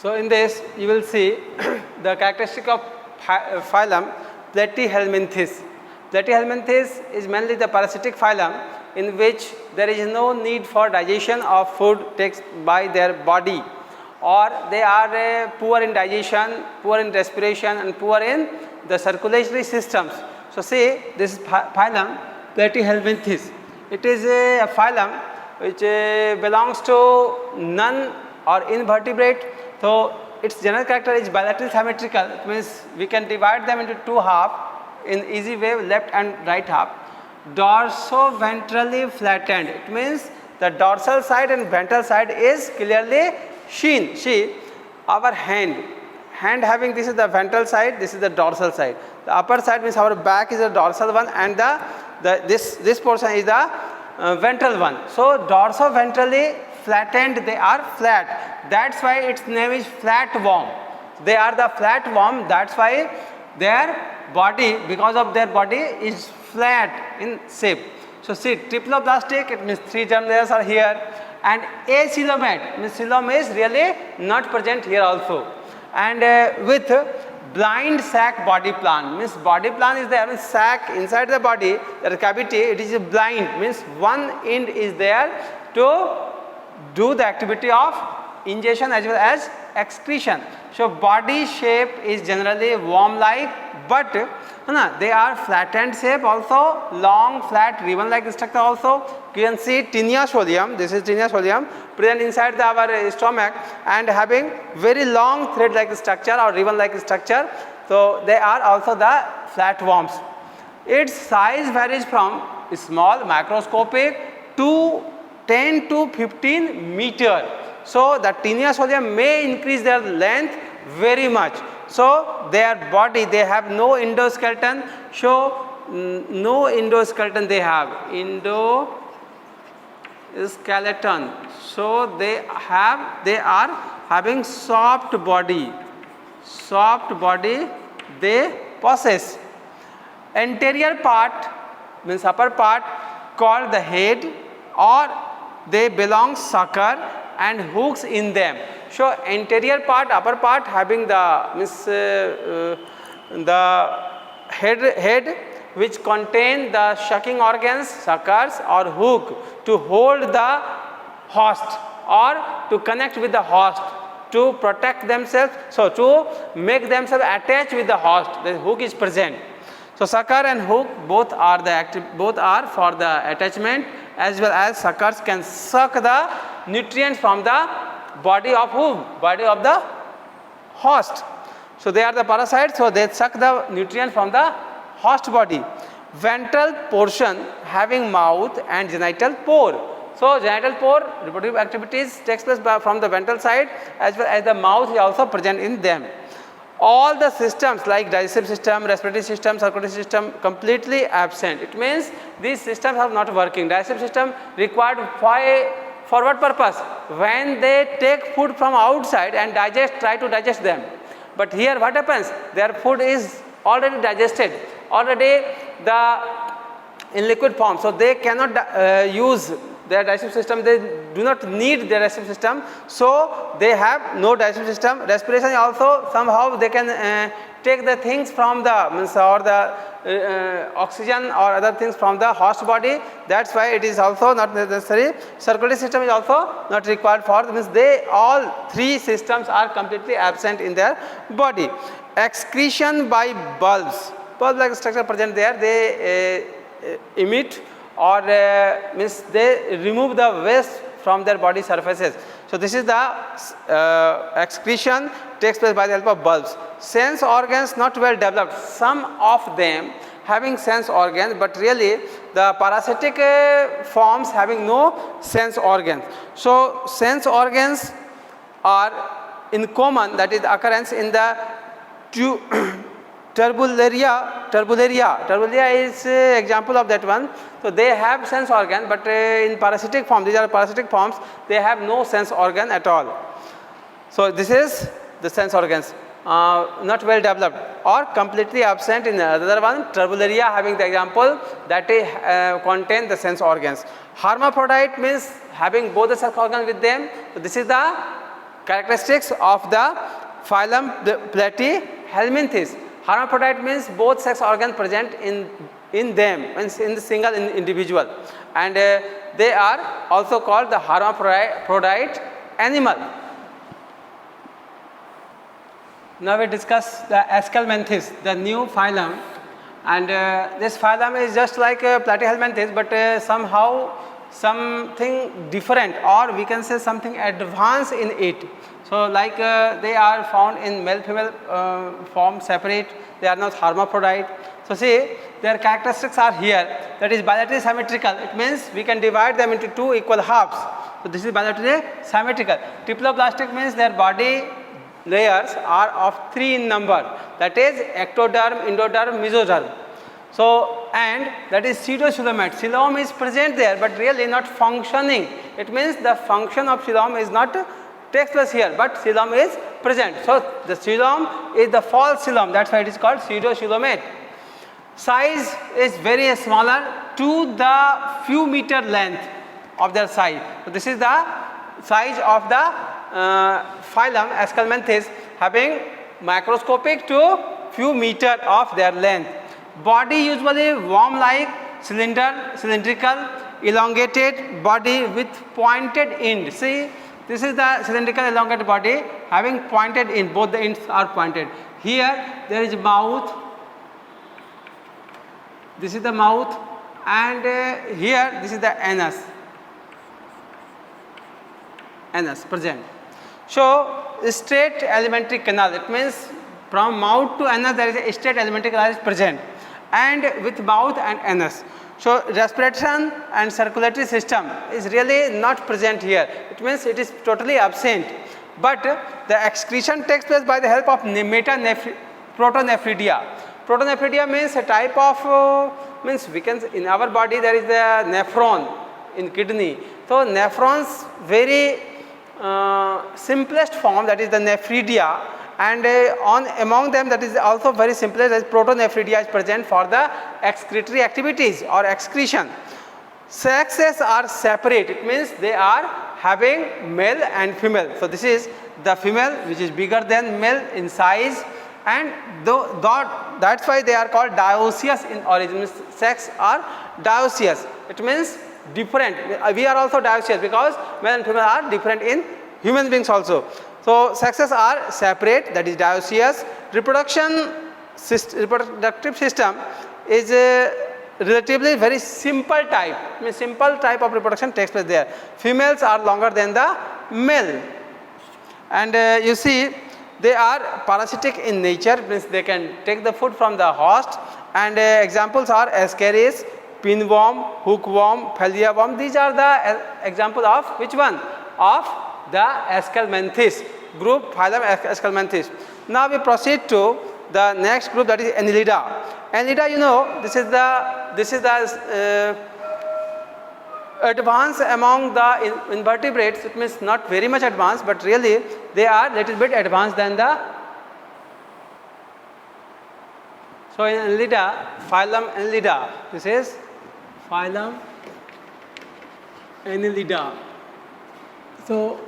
So in this you will see the characteristic of phylum Platyhelminthes. Platyhelminthes is mainly the parasitic phylum in which there is no need for digestion of food takes by their body, or they are poor in digestion, poor in respiration and poor in the circulatory systems. So see, this is phylum Platyhelminthes. It is a phylum which belongs to non or invertebrate. So its general character is bilateral symmetrical. It means we can divide them into two halves in easy way, left and right half. Dorso-ventrally flattened. It means the dorsal side and ventral side is clearly seen. See, our hand having, this is the ventral side, this is the dorsal side. The upper side means our back is the dorsal one, and this portion is the ventral one. So dorso-ventrally flattened, they are flat. That's why its name is flatworm. They are the flatworm. That's why their body, because of their body, is flat in shape. So see, triploblastic, it means 3 germ layers are here, and acoelomate means coelom is really not present here also. And with blind sac body plan, means body plan is there, means sac inside the body, the cavity, it is blind, means one end is there to do the activity of ingestion as well as excretion. So body shape is generally worm like, but they are flattened shape also, long flat ribbon like structure also. You can see tinea solium, this is tinea solium, present inside our stomach and having very long thread like structure or ribbon like structure. So they are also the flatworms. Its size varies from small macroscopic to 10 to 15 meter. So the tinea solium may increase their length very much. So their body, they have no endoskeleton. So no endoskeleton they have, endoskeleton. So they are having soft body they possess. Anterior part means upper part called the head, or they belong sucker and hooks in them. So anterior part, upper part having the means the head which contain the sucking organs, suckers or hook to hold the host or to connect with the host, to protect themselves, so to make themselves attach with the host, the hook is present. So sucker and hook both are for the attachment, as well as suckers can suck the nutrients from the body of whom? Body of the host. So they are the parasites, so they suck the nutrients from the host body. Ventral portion having mouth and genital pore. So genital pore, reproductive activities takes place from the ventral side, as well as the mouth is also present in them. All the systems like digestive system, respiratory system, circulatory system completely absent. It means these systems are not working. Digestive system required for what purpose? When they take food from outside and try to digest them. But here what happens? Their food is already digested, already in liquid form. So they cannot use their digestive system, they do not need their digestive system, so they have no digestive system. Respiration also somehow they can take the things from the oxygen or other things from the host body. That's why it is also not necessary. Circulatory system is also not required for, means they all three systems are completely absent in their body. Excretion by bulbs like structure present there, they emit or means they remove the waste from their body surfaces. So this is the excretion takes place by the help of bulbs. Sense organs not well developed. Some of them having sense organs, but really the parasitic forms having no sense organs. So sense organs are in common, that is occurrence in the Turbularia is example of that one. So they have sense organ, but in parasitic form, these are parasitic forms, they have no sense organ at all. So this is the sense organs, not well developed or completely absent in the other one. Turbularia having the example that contain the sense organs. Hermaphrodite means having both the sex organs with them. So this is the characteristics of the phylum Platyhelminthes. Hermaphrodite means both sex organs present in them, means in the single individual, and they are also called the hermaphrodite animal. Now we discuss the Aschelminthes, the new phylum, and this phylum is just like Platyhelminthes, but somehow something different, or we can say something advanced in it. So like they are found in male female form separate, they are not hermaphrodite. So see, their characteristics are here, that is bilaterally symmetrical. It means we can divide them into two equal halves. So this is bilaterally symmetrical. Triploblastic means their body layers are of 3 in number, that is ectoderm, endoderm, mesoderm. So, and that is pseudocoelomate. Coelom is present there, but really not functioning. It means the function of coelom is not takes place here, but coelom is present. So the coelom is the false coelom, that's why it is called pseudocoelomate. Size is very smaller to the few meter length of their size. So this is the size of the phylum Aschelminthes, having microscopic to few meter of their length. Body usually worm-like, cylindrical, elongated body with pointed end. See, this is the cylindrical elongated body having pointed end. Both the ends are pointed. Here there is mouth. This is the mouth, and here this is the anus. Anus present. So straight alimentary canal. It means from mouth to anus there is a straight alimentary canal is present, and with mouth and anus. So respiration and circulatory system is really not present here. It means it is totally absent. But the excretion takes place by the help of protonephridia. Protonephridia means a type of means we can, in our body there is the nephron in kidney. So nephrons very simplest form, that is the nephridia, and among them that is also very simplest, as protonephridia is present for the excretory activities or excretion. Sexes are separate. It means they are having male and female. So this is the female, which is bigger than male in size, and that's why they are called dioecious in origin. Sex are dioecious. It means different. We are also dioecious because male and female are different in human beings also. So sexes are separate, that is dioecious. Reproductive system is a relatively very simple type. I mean, simple type of reproduction takes place there. Females are longer than the male, and you see they are parasitic in nature, means they can take the food from the host, and examples are ascaris, pinworm, hookworm, phalia worm. These are the example of which one? Of the Aschelminthes group, phylum Aschelminthes. Now we proceed to the next group, that is Annelida. Annelida, you know, this is the advanced among the invertebrates. It means not very much advanced, but really they are little bit advanced than the. So in Annelida, phylum Annelida, this is phylum Annelida. So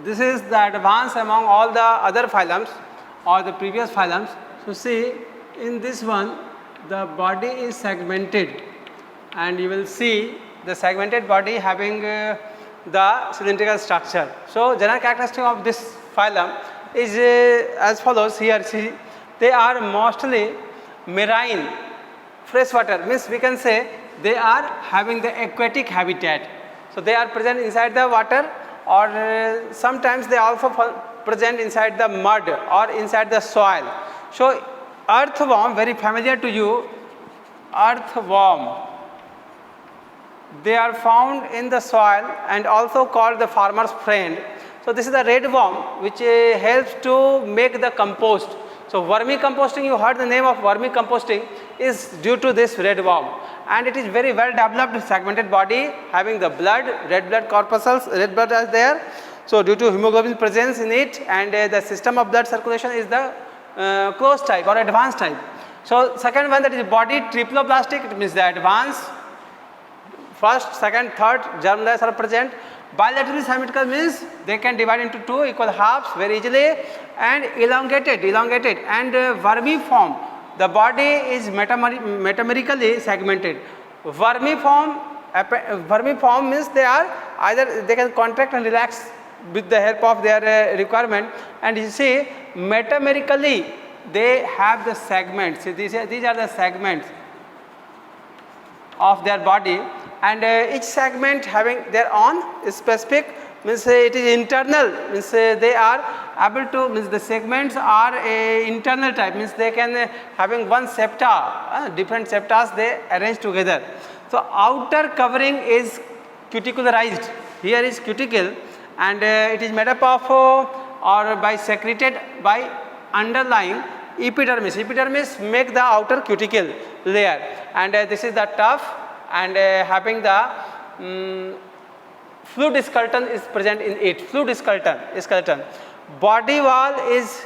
this is the advance among all the other phylums or the previous phylums. So see, in this one the body is segmented, and you will see the segmented body having the cylindrical structure. So general characteristic of this phylum is as follows. Here see, they are mostly marine, freshwater, means we can say they are having the aquatic habitat. So they are present inside the water, or sometimes they also present inside the mud or inside the soil. So earthworm, very familiar to you, earthworm, they are found in the soil and also called the farmer's friend. So this is the red worm, which helps to make the compost. So vermicomposting, you heard the name of vermicomposting, is due to this red worm, and it is very well developed segmented body having the blood, red blood corpuscles, red blood is there. So due to hemoglobin presence in it, and the system of blood circulation is the closed type or advanced type. So second one, that is body triploblastic, it means the advanced. First, second, third germ layers are present. Bilaterally symmetrical means they can divide into two equal halves very easily, and elongated and vermiform. The body is metamerically segmented. Vermiform means they are either they can contract and relax with the help of their requirement, and you see metamerically they have the segments. See, these are the segments of their body, and each segment having their own specific, means it is internal, means they are able to, means the segments are a internal type, means they can having one septa, different septas they arrange together. So outer covering is cuticularized. Here is cuticle, and it is made up of or by secreted by underlying epidermis. Epidermis make the outer cuticle layer, and this is the tuft, and having the fluid skeleton is present in it. Fluid skeleton. Body wall is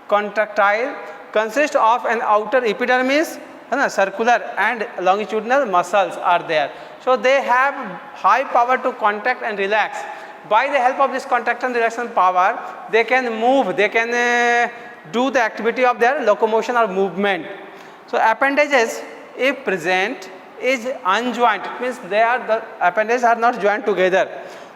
contractile, consists of an outer epidermis, circular and longitudinal muscles are there. So they have high power to contract and relax. By the help of this contraction and relaxation power, they can move, they can do the activity of their locomotion or movement. So appendages, if present, is unjoined, means they are the appendages are not joined together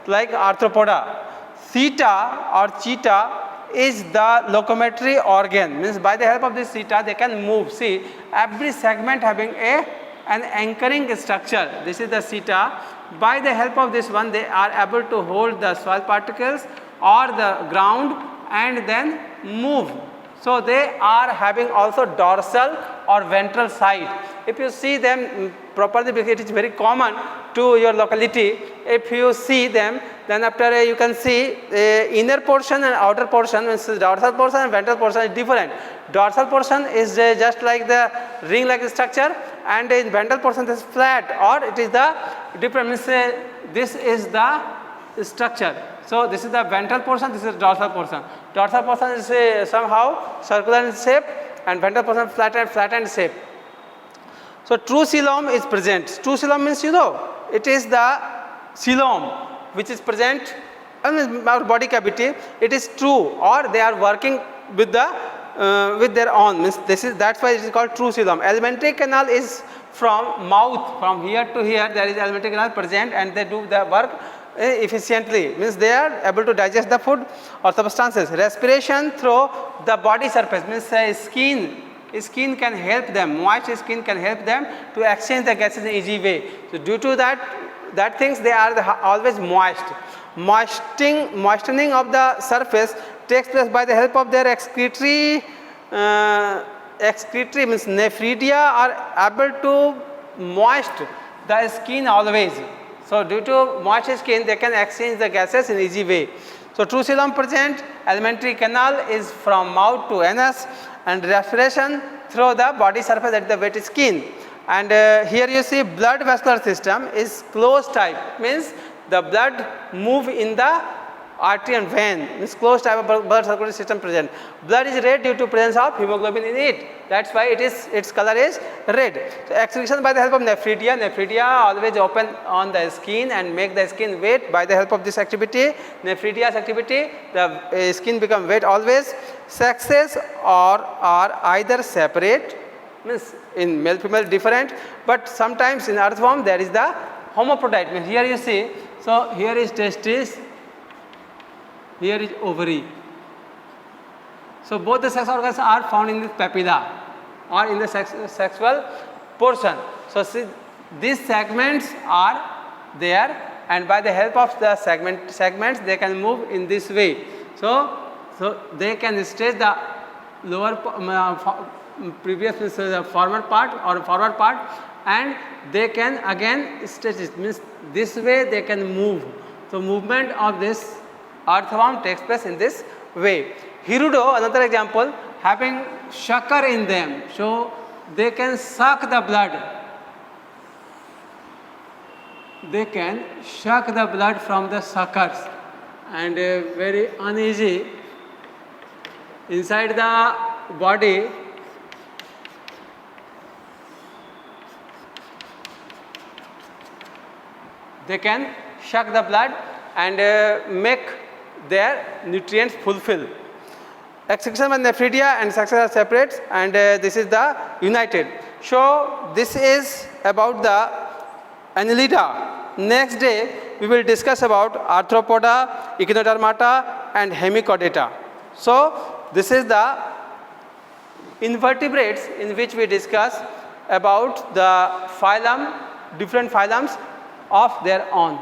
like arthropoda. Theta or cheetah is the locomotory organ, means by the help of this theta they can move. See, every segment having an anchoring structure. This is the theta. By the help of this one they are able to hold the soil particles or the ground and then move. So they are having also dorsal or ventral side. If you see them properly, because it is very common to your locality, if you see them, then after you can see inner portion and outer portion, means dorsal portion and ventral portion is different. Dorsal portion is just like the ring like structure, and in ventral portion it is flat, or it is the different, means this is the structure. So this is the ventral portion, this is dorsal portion. Dorsal portion is somehow circular in shape, and ventral portion flattened shape. So true coelom is present. True coelom means, you know, it is the coelom which is present in our body cavity. It is true, or they are working with the with their own, means that's why it is called true coelom. Alimentary canal is from mouth, from here to here there is alimentary canal present, and they do the work efficiently, means they are able to digest the food or substances. Respiration through the body surface, means skin can help them, moist skin can help them to exchange the gases in easy way. So due to that things they are always moist. Moistening of the surface takes place by the help of their excretory means nephridia are able to moist the skin always. So due to moist skin they can exchange the gases in easy way. So true coelom present. Alimentary canal is from mouth to anus, and respiration through the body surface at the wet skin. And here you see blood vascular system is closed type, means the blood move in the artery and vein, means closed type of blood circulatory system present. Blood is red due to presence of hemoglobin in it. That's why its color is red. So excretion by the help of nephridia always open on the skin and make the skin wet. By the help of this activity, nephridia's activity, the skin become wet always. Sexes are either separate, means in male female different, but sometimes in earthworm there is the hermaphrodite. Means here you see, so here is testis, here is ovary. So both the sex organs are found in the papilla or in the sexual portion. So see, these segments are there, and by the help of the segments they can move in this way. So they can stretch the lower previous, means the forward part, and they can again stretch it, means this way they can move. So movement of this earthworm takes place in this way. Hirudo, another example, having sucker in them, so they can suck the blood. They can suck the blood from the suckers, and very uneasy inside the body. They can suck the blood and make their nutrients fulfill. Section of nephridia and section are separate, and this is the united. So this is about the Annelida. Next day we will discuss about arthropoda, echinodermata and hemichordata. So this is the invertebrates in which we discuss about the phylum, different phylums of their own.